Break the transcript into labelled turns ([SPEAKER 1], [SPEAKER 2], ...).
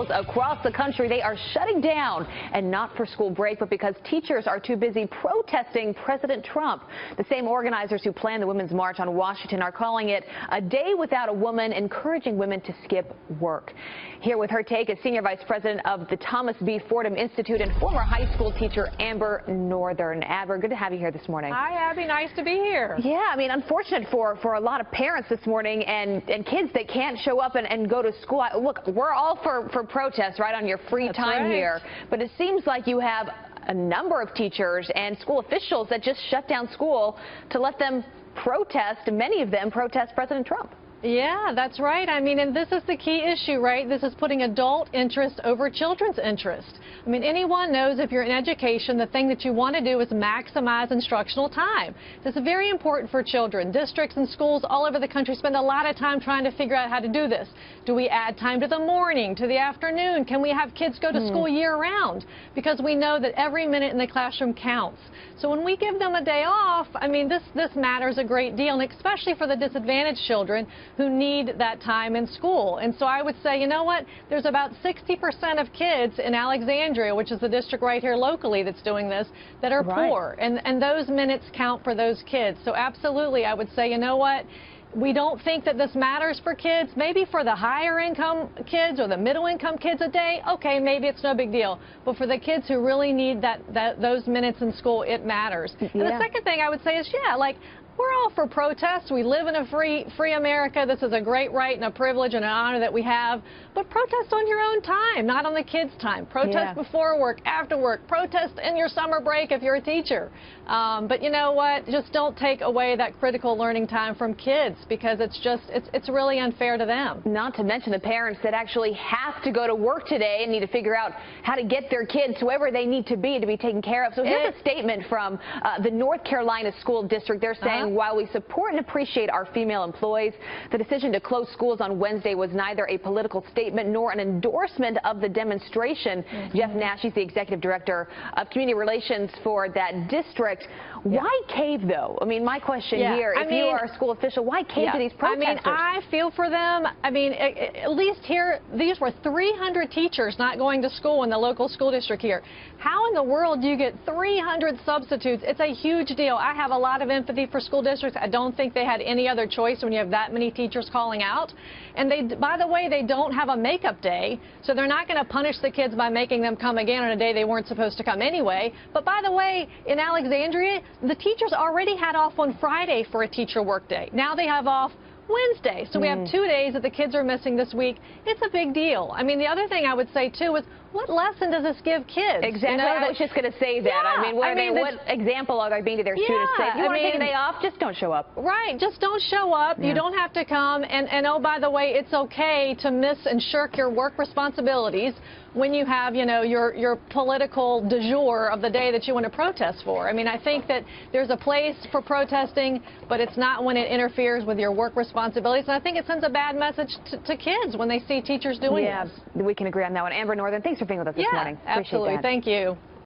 [SPEAKER 1] Across the country, they are shutting down, and not for school break, but because teachers are too busy protesting President Trump. The same organizers who planned the Women's March on Washington are calling it a day without a woman, encouraging women to skip work. Here with her take is Senior Vice President of the Thomas B. Fordham Institute and former high school teacher Amber Northern. Amber, good to have you here this morning.
[SPEAKER 2] Hi, Abby. Nice to be here.
[SPEAKER 1] Yeah, I mean, unfortunate for a lot of parents this morning and kids that can't show up and go to school. Look, we're all for protest, right, on your free
[SPEAKER 2] That's
[SPEAKER 1] time
[SPEAKER 2] right.
[SPEAKER 1] here. But it seems like you have a number of teachers and school officials that just shut down school to let them protest, many of them protest President Trump.
[SPEAKER 2] Yeah, that's right. I mean, and this is the key issue, right? This is putting adult interest over children's interest. I mean, anyone knows if you're in education, the thing that you want to do is maximize instructional time. This is very important for children. Districts and schools all over the country spend a lot of time trying to figure out how to do this. Do we add time to the morning, to the afternoon? Can we have kids go to school year-round? Because we know that every minute in the classroom counts. So when we give them a day off, I mean, this matters a great deal, and especially for the disadvantaged children who need that time in school. And so I would say, you know what, there's about 60% of kids in Alexandria, which is the district right here locally that's doing this, that are poor. And those minutes count for those kids. So absolutely, I would say, you know what, we don't think that this matters for kids. Maybe for the higher income kids or the middle income kids a day, okay, maybe it's no big deal. But for the kids who really need those minutes in school, it matters. And the second thing I would say is, yeah, like, we're all for protests. We live in a free America. This is a great right and a privilege and an honor that we have. But protest on your own time, not on the kids' time. Protest before work, after work. Protest in your summer break if you're a teacher. But you know what? Just don't take away that critical learning time from kids, because it's really unfair to them.
[SPEAKER 1] Not to mention the parents that actually have to go to work today and need to figure out how to get their kids to wherever they need to be taken care of. So here's a statement from the North Carolina School District. They're saying, while we support and appreciate our female employees, the decision to close schools on Wednesday was neither a political statement nor an endorsement of the demonstration. Jeff Nash, he's the executive director of community relations for that district. Why cave, though? I mean, my question here, if you are a school official, why cave to these protesters?
[SPEAKER 2] I mean, I feel for them. I mean, at least here, these were 300 teachers not going to school in the local school district here. How in the world do you get 300 substitutes? It's a huge deal. I have a lot of empathy for school districts. I don't think they had any other choice when you have that many teachers calling out. And by the way, they don't have a makeup day, so they're not going to punish the kids by making them come again on a day they weren't supposed to come anyway. But by the way, in Alexandria, the teachers already had off on Friday for a teacher work day. Now they have off Wednesday. So we have 2 days that the kids are missing this week. It's a big deal. I mean, the other thing I would say, too, is what lesson does this give kids?
[SPEAKER 1] Exactly.
[SPEAKER 2] You know,
[SPEAKER 1] I was just going to say that.
[SPEAKER 2] Yeah,
[SPEAKER 1] I mean, what example are they being to their students? Say, if you want to take a day off, just don't show up.
[SPEAKER 2] Right. Just don't show up. You don't have to come. And oh, by the way, it's okay to miss and shirk your work responsibilities when you have, you know, your political du jour of the day that you want to protest for. I mean, I think that there's a place for protesting, but it's not when it interferes with your work responsibilities. And I think it sends a bad message to kids when they see teachers doing this.
[SPEAKER 1] Yeah, we can agree on that one. Amber Northern, thanks for being with us this morning.
[SPEAKER 2] Appreciate absolutely.
[SPEAKER 1] That.
[SPEAKER 2] Thank you.